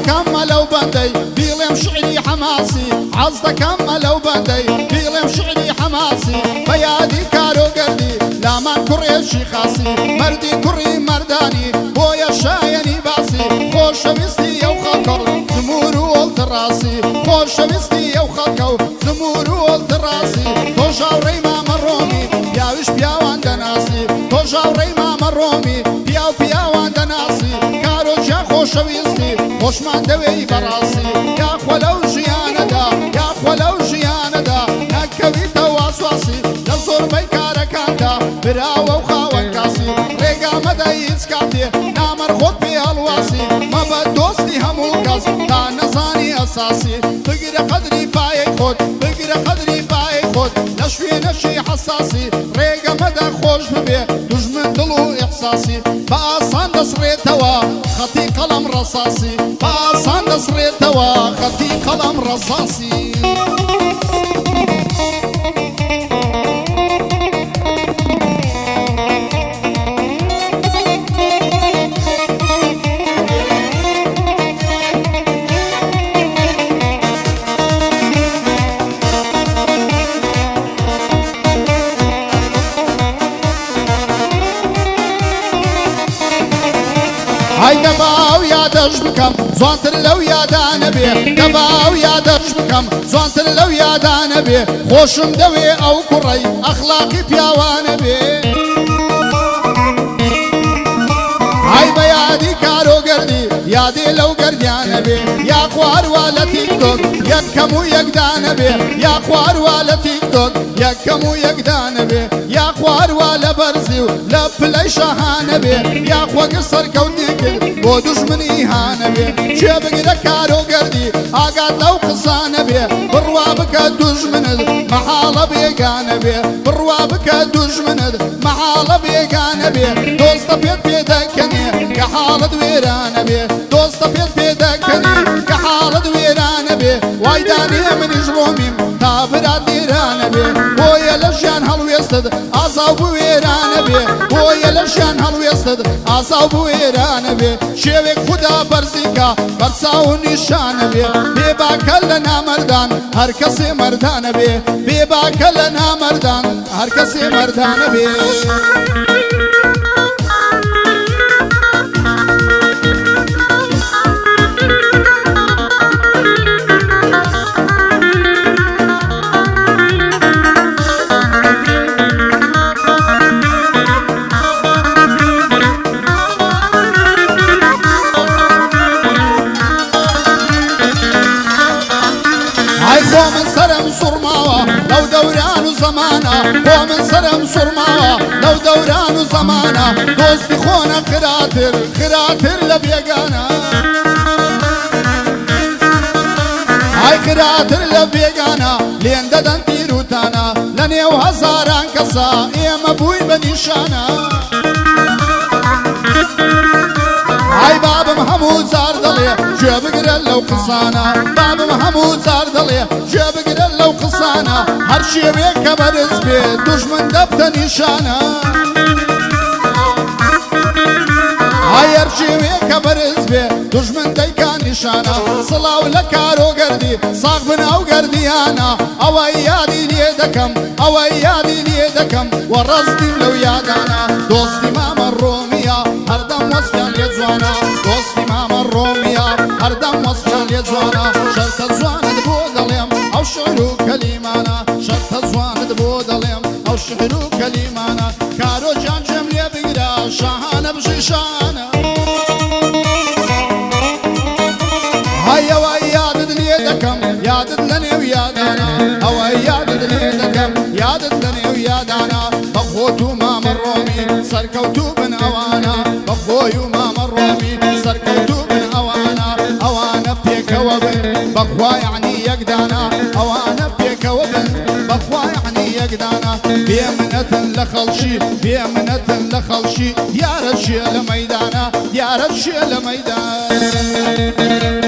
كمل لو بندي بيلم شعري حماسي عزت كمل لو بندي بيلم شعري حماسي بيادي كارو قردي لا ما كريشي خاصي مردي كري مرداني بويا شايني باسي خوش ويستي يو خلقو زمورو والتراسي خوش ويستي يو خلقو زمورو والتراسي توجاوري ما مرومي بياوش بياوان دناسي توجاوري ما مرومي بياوان دناسي كارو جا خوش ويستي خوش من دوي براسي يا خولو جيانا دا يا خولو جيانا دا نكوي تواسواسي لزور بيكاركان دا براو وخاوان كاسي ريقا مدى يسكاتي نامر خود بي هلواسي ما بدوستي همو كاس تا نزاني اساسي بقر قدري باي خود بقر قدري باي خود نشوي نشي حساسي ريقا مدى خوش ببي دجمن دلو احساسي باسان دسريتوا خطي قلم رصاصي باسان دسريتوا خطي قلم رصاصي هاي دباو يا دش بكم زوانتر لو يا دانبي دباو يا دش بكم زوانتر لو يا دانبي خوشم دوي او كري اخلاقي بياوانبي هاي بيادي كارو قردي يادي لو قرديانبي يا خوار ولا تيك توك يكمو يقدانبي يا خوار ولا تيك توك يكمو يقدانبي يا خوار ولا برزيو لفلي شهانبي يا خوا قصر كونيك بودوش مني هانبي شبق كارو قردي اقعد لو قصانبي بروابك دوش مند محالة بيقانبي بروابك دوش مند محالة بيقانبي دوست بيت بيدكني كحالة ويرانبي دوست بيت بيدكني كحالة ويرانبي وايداني من جروميم تابرات ديرانبي بويا لشان هلويستد اصاب ويرانبي بويا لشان هلويستد اصاب ويرانبي شيوك خدا برزيكا برساو نشانبي بيبا كلنا مردان هر کسی مردانبي بيبا كلنا مردان هر کسی مردانبي من سرم سرماوة لو دوران زمانا ومن سرم سرماوة لو دوران زمانا دوستي خونا خراتر خراتر لبيقانا هاي خراتر لبيقانا لين ددن تيروتانا لني وهزاران كسا ايما بوي بنيشانا هاي باب محمود زار دلي جاب قرل لو قصانا باب محمود زار دلي جاب قرل لو قصانا هر شي بيك برز بي دشمن دبت نشانا هاي هر شي بيك برز بي دشمن ديكا نشانا صلاو لكارو قردي صاغ بن او قرديانا او ايادي ليدكم او ايادي ليدكم ورزدي لو يادانا دوستي ماما الرومية هردم وصفان يزوانا دوستي ماما الرومية هردم وصفان يزوانا شرط الزوانا دبود اليم او شعرو كليمانا شرط الزوانا دبود اليم او شعرو كليمانا كارو جان جملي بقرا شاهانا بشيشانا هيا ويادد ليدكم يادد لني ويادانا او يادد ليدكم يادد لني ويادانا بخوتو ماما الرومي سركوتو بن اوانا بخويو ماما الرومي سركوتو بن اوانا اوانا بيك وبن بخوا يعني يقدانا اوانا شەکدانە بێمنەتن لە خەڵشی بێمنەتن لە خەڵشی دیارە شێ لە مەیدانە دیارە شێ لە مەیدان